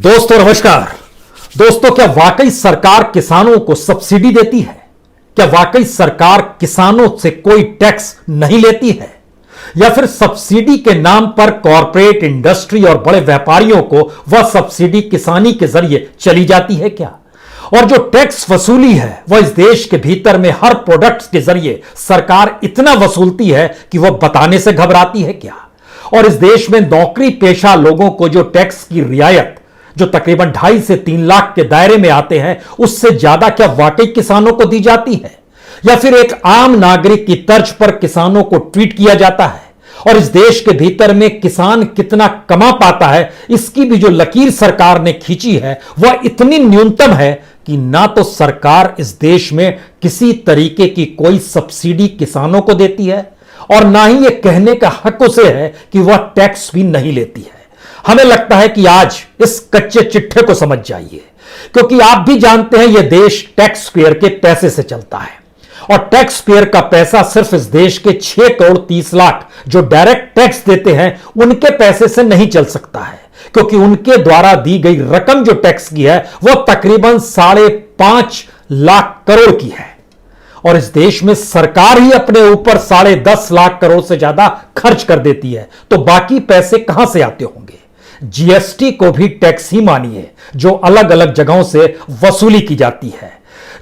दोस्तों नमस्कार। दोस्तों, क्या वाकई सरकार किसानों को सब्सिडी देती है? क्या वाकई सरकार किसानों से कोई टैक्स नहीं लेती है? या फिर सब्सिडी के नाम पर कॉरपोरेट इंडस्ट्री और बड़े व्यापारियों को वह सब्सिडी किसानी के जरिए चली जाती है क्या? और जो टैक्स वसूली है वह इस देश के भीतर में हर प्रोडक्ट के जरिए सरकार इतना वसूलती है कि वह बताने से घबराती है क्या? और इस देश में नौकरी पेशा लोगों को जो टैक्स की रियायत जो तकरीबन 2.5 से 3 लाख के दायरे में आते हैं, उससे ज्यादा क्या वाकई किसानों को दी जाती है? या फिर एक आम नागरिक की तर्ज पर किसानों को ट्रीट किया जाता है? और इस देश के भीतर में किसान कितना कमा पाता है, इसकी भी जो लकीर सरकार ने खींची है वह इतनी न्यूनतम है कि ना तो सरकार इस देश में किसी तरीके की कोई सब्सिडी किसानों को देती है और ना ही यह कहने का हक उसे है कि वह टैक्स भी नहीं लेती है। हमें लगता है कि आज इस कच्चे चिट्ठे को समझ जाइए, क्योंकि आप भी जानते हैं यह देश टैक्स पेयर के पैसे से चलता है और टैक्स पेयर का पैसा सिर्फ इस देश के 6 करोड़ 30 लाख जो डायरेक्ट टैक्स देते हैं उनके पैसे से नहीं चल सकता है, क्योंकि उनके द्वारा दी गई रकम जो टैक्स की है वह तकरीबन 5.5 लाख करोड़ की है और इस देश में सरकार ही अपने ऊपर 10.5 लाख करोड़ से ज्यादा खर्च कर देती है, तो बाकी पैसे कहां से आते होंगे? जीएसटी को भी टैक्स ही मानिए जो अलग अलग जगहों से वसूली की जाती है।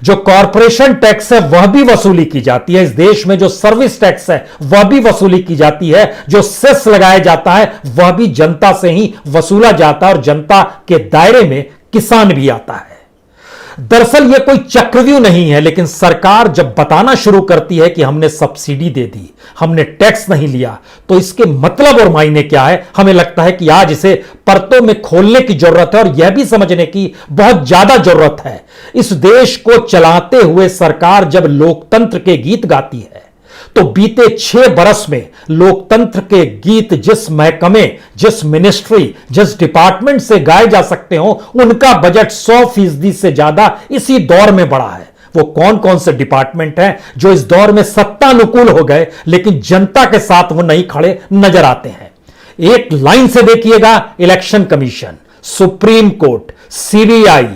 जो कॉरपोरेशन टैक्स है वह भी वसूली की जाती है। इस देश में जो सर्विस टैक्स है वह भी वसूली की जाती है। जो सेस लगाया जाता है वह भी जनता से ही वसूला जाता है और जनता के दायरे में किसान भी आता है। दरअसल यह कोई चक्रव्यूह नहीं है, लेकिन सरकार जब बताना शुरू करती है कि हमने सब्सिडी दे दी, हमने टैक्स नहीं लिया, तो इसके मतलब और मायने क्या है? हमें लगता है कि आज इसे परतों में खोलने की जरूरत है और यह भी समझने की बहुत ज्यादा जरूरत है। इस देश को चलाते हुए सरकार जब लोकतंत्र के गीत गाती है तो बीते 6 बरस में लोकतंत्र के गीत जिस महकमे, जिस मिनिस्ट्री, जिस डिपार्टमेंट से गाए जा सकते हो, उनका बजट 100% से ज्यादा इसी दौर में बढ़ा है। वो कौन कौन से डिपार्टमेंट हैं जो इस दौर में सत्तानुकूल हो गए लेकिन जनता के साथ वो नहीं खड़े नजर आते हैं? एक लाइन से देखिएगा, election commission, supreme court, CBI,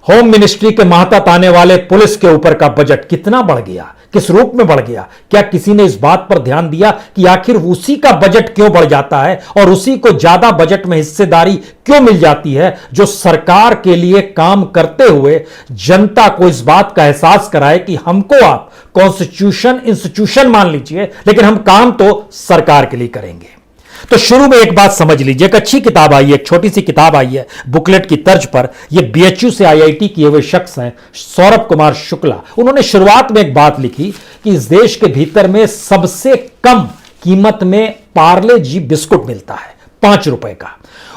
home ministry के मातहत आने वाले पुलिस के ऊपर का बजट कितना बढ़ गया, किस रूप में बढ़ गया? क्या किसी ने इस बात पर ध्यान दिया कि आखिर उसी का बजट क्यों बढ़ जाता है और उसी को ज्यादा बजट में हिस्सेदारी क्यों मिल जाती है, जो सरकार के लिए काम करते हुए जनता को इस बात का एहसास कराए कि हमको आप कॉन्स्टिट्यूशन इंस्टीट्यूशन मान लीजिए, लेकिन हम काम तो सरकार के लिए करेंगे। तो शुरू में एक बात समझ लीजिए, एक अच्छी किताब आई है, एक छोटी सी किताब आई है बुकलेट की तर्ज पर। यह बीएचयू से आईआईटी किए हुए शख्स हैं सौरभ कुमार शुक्ला। उन्होंने शुरुआत में एक बात लिखी कि इस देश के भीतर में सबसे कम कीमत में पार्ले जी बिस्कुट मिलता है, 5 रुपए का।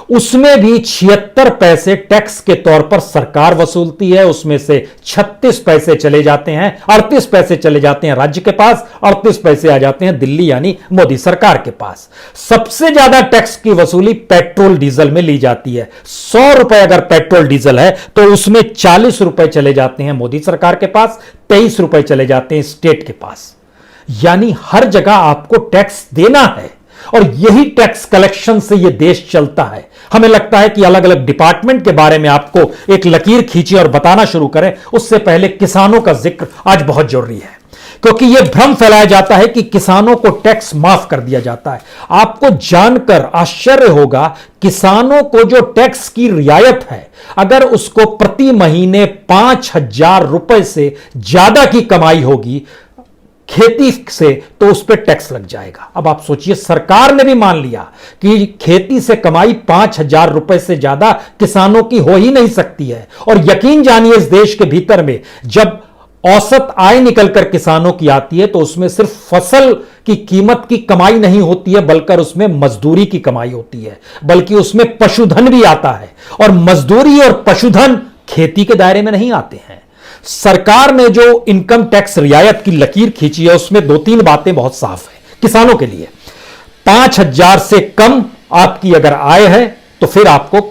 उसमें भी 76 पैसे टैक्स के तौर पर सरकार वसूलती है। उसमें से 36 पैसे चले जाते हैं, 38 पैसे चले जाते हैं राज्य के पास, 38 पैसे आ जाते हैं दिल्ली यानी मोदी सरकार के पास। सबसे ज्यादा टैक्स की वसूली पेट्रोल डीजल में ली जाती है। 100 रुपए अगर पेट्रोल डीजल है तो उसमें 40 रुपए चले जाते हैं मोदी सरकार के पास, 23 रुपए चले जाते हैं स्टेट के पास। यानी हर जगह आपको टैक्स देना है और यही टैक्स कलेक्शन से यह देश चलता है। हमें लगता है कि अलग अलग डिपार्टमेंट के बारे में आपको एक लकीर खींची और बताना शुरू करें, उससे पहले किसानों का जिक्र आज बहुत जरूरी है, क्योंकि यह भ्रम फैलाया जाता है कि किसानों को टैक्स माफ कर दिया जाता है। आपको जानकर आश्चर्य होगा, किसानों को जो टैक्स की रियायत है, अगर उसको प्रति महीने 5,000 रुपए से ज्यादा की कमाई होगी खेती से, तो उस पर टैक्स लग जाएगा। अब आप सोचिए, सरकार ने भी मान लिया कि खेती से कमाई 5,000 रुपए से ज्यादा किसानों की हो ही नहीं सकती है। और यकीन जानिए, इस देश के भीतर में जब औसत आय निकलकर किसानों की आती है तो उसमें सिर्फ फसल की कीमत की कमाई नहीं होती है, बल्कि उसमें मजदूरी की कमाई होती है, बल्कि उसमें पशुधन भी आता है। और मजदूरी और पशुधन खेती के दायरे में नहीं आते हैं। सरकार ने जो इनकम टैक्स रियायत की लकीर खींची है उसमें 2-3 बातें बहुत साफ है किसानों के लिए। 5,000 से कम आपकी अगर आय है तो फिर आपको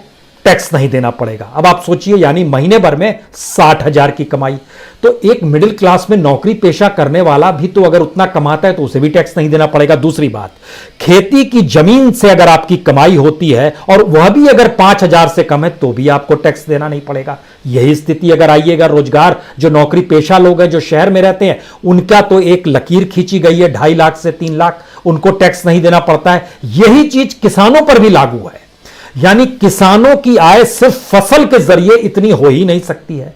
टैक्स नहीं देना पड़ेगा। अब आप सोचिए, यानी महीने भर में 60,000 की कमाई, तो एक मिडिल क्लास में नौकरी पेशा करने वाला भी तो अगर उतना कमाता है तो उसे भी टैक्स नहीं देना पड़ेगा। दूसरी बात, खेती की जमीन से अगर आपकी कमाई होती है और वह भी अगर 5,000 से कम है तो भी आपको टैक्स देना नहीं पड़ेगा। यही स्थिति अगर आइएगा रोजगार, जो नौकरी पेशा लोग हैं जो शहर में रहते हैं, उनका तो एक लकीर खींची गई है 2.5 लाख से 3 लाख, उनको टैक्स नहीं देना पड़ता है। यही चीज किसानों पर भी लागू है, यानी किसानों की आय सिर्फ फसल के जरिए इतनी हो ही नहीं सकती है,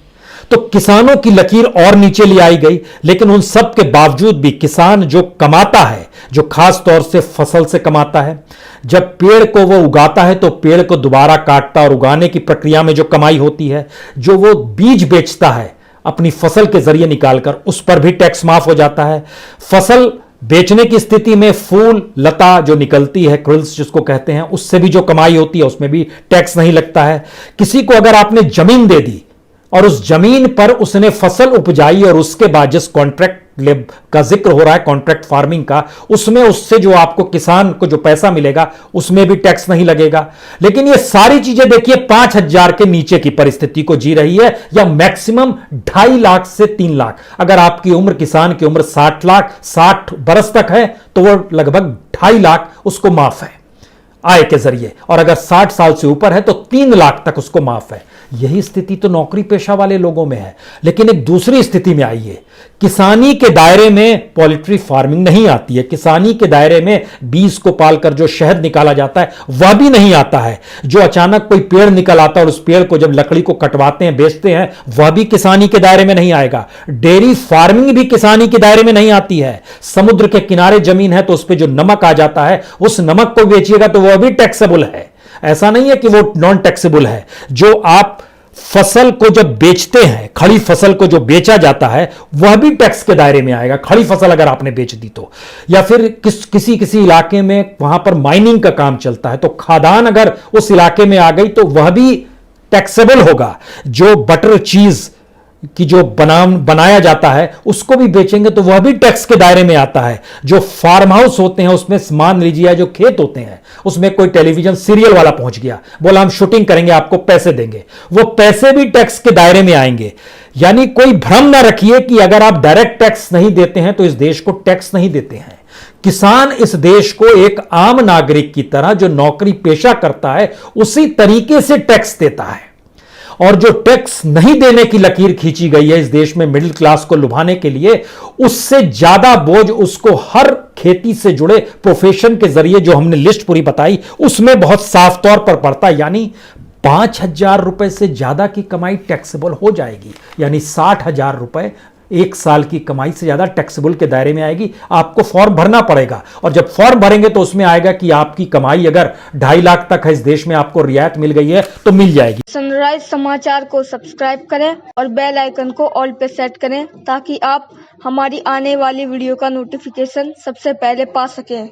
तो किसानों की लकीर और नीचे ले आई गई। लेकिन उन सब के बावजूद भी किसान जो कमाता है, जो खास तौर से फसल से कमाता है, जब पेड़ को वो उगाता है तो पेड़ को दोबारा काटता और उगाने की प्रक्रिया में जो कमाई होती है, जो वो बीज बेचता है अपनी फसल के जरिए निकालकर, उस पर भी टैक्स माफ हो जाता है। फसल बेचने की स्थिति में फूल लता जो निकलती है, क्रिल्स जिसको कहते हैं, उससे भी जो कमाई होती है उसमें भी टैक्स नहीं लगता है। किसी को अगर आपने जमीन दे दी और उस जमीन पर उसने फसल उपजाई और उसके बाद जिस कॉन्ट्रैक्ट का जिक्र हो रहा है, कॉन्ट्रैक्ट फार्मिंग का, उसमें उससे जो आपको किसान को जो पैसा मिलेगा उसमें भी टैक्स नहीं लगेगा। लेकिन ये सारी चीजें देखिए 5,000 के नीचे की परिस्थिति को जी रही है, या मैक्सिमम 2.5 लाख से 3 लाख। अगर आपकी उम्र, किसान की उम्र 60 बरस तक है तो वो लगभग 2.5 लाख उसको माफ है आय के जरिए, और अगर 60 साल से ऊपर है तो 3 लाख तक उसको माफ है। यही स्थिति तो नौकरी पेशा वाले लोगों में है। लेकिन एक दूसरी स्थिति में आइए, किसानी के दायरे में पोल्ट्री फार्मिंग नहीं आती है, किसानी के दायरे में बीज को पालकर जो शहद निकाला जाता है वह भी नहीं आता है, जो अचानक कोई पेड़ निकल आता है और उस पेड़ को जब लकड़ी को कटवाते हैं, बेचते हैं, वह भी किसानी के दायरे में नहीं आएगा। डेयरी फार्मिंग भी किसानी के दायरे में नहीं आती है। समुद्र के किनारे जमीन है तो उस पर जो नमक आ जाता है, उस नमक को बेचिएगा तो वह भी टैक्सेबल है। ऐसा नहीं है कि वो नॉन टैक्सेबल है। जो आप फसल को जब बेचते हैं, खड़ी फसल को जो बेचा जाता है, वह भी टैक्स के दायरे में आएगा, खड़ी फसल अगर आपने बेच दी तो। या फिर किसी इलाके में वहां पर माइनिंग का काम चलता है तो खादान अगर उस इलाके में आ गई तो वह भी टैक्सेबल होगा। जो बटर चीज कि जो बनाया जाता है उसको भी बेचेंगे तो वह भी टैक्स के दायरे में आता है। जो फार्म हाउस होते हैं उसमें मान लीजिए जो खेत होते हैं उसमें कोई टेलीविजन सीरियल वाला पहुंच गया, बोला हम शूटिंग करेंगे, आपको पैसे देंगे, वो पैसे भी टैक्स के दायरे में आएंगे। यानी कोई भ्रम ना रखिए कि अगर आप डायरेक्ट टैक्स नहीं देते हैं तो इस देश को टैक्स नहीं देते हैं। किसान इस देश को एक आम नागरिक की तरह जो नौकरी पेशा करता है उसी तरीके से टैक्स देता है। और जो टैक्स नहीं देने की लकीर खींची गई है इस देश में मिडिल क्लास को लुभाने के लिए, उससे ज्यादा बोझ उसको हर खेती से जुड़े प्रोफेशन के जरिए जो हमने लिस्ट पूरी बताई उसमें बहुत साफ तौर पर पड़ता है। यानी 5,000 रुपए से ज्यादा की कमाई टैक्सेबल हो जाएगी, यानी 60,000 रुपए एक साल की कमाई से ज्यादा टैक्सेबल के दायरे में आएगी। आपको फॉर्म भरना पड़ेगा और जब फॉर्म भरेंगे तो उसमें आएगा कि आपकी कमाई अगर 2.5 लाख तक है, इस देश में आपको रियायत मिल गई है तो मिल जाएगी। सनराइज समाचार को सब्सक्राइब करें और बेल आइकन को ऑल पे सेट करें ताकि आप हमारी आने वाली वीडियो का नोटिफिकेशन सबसे पहले पा सकें।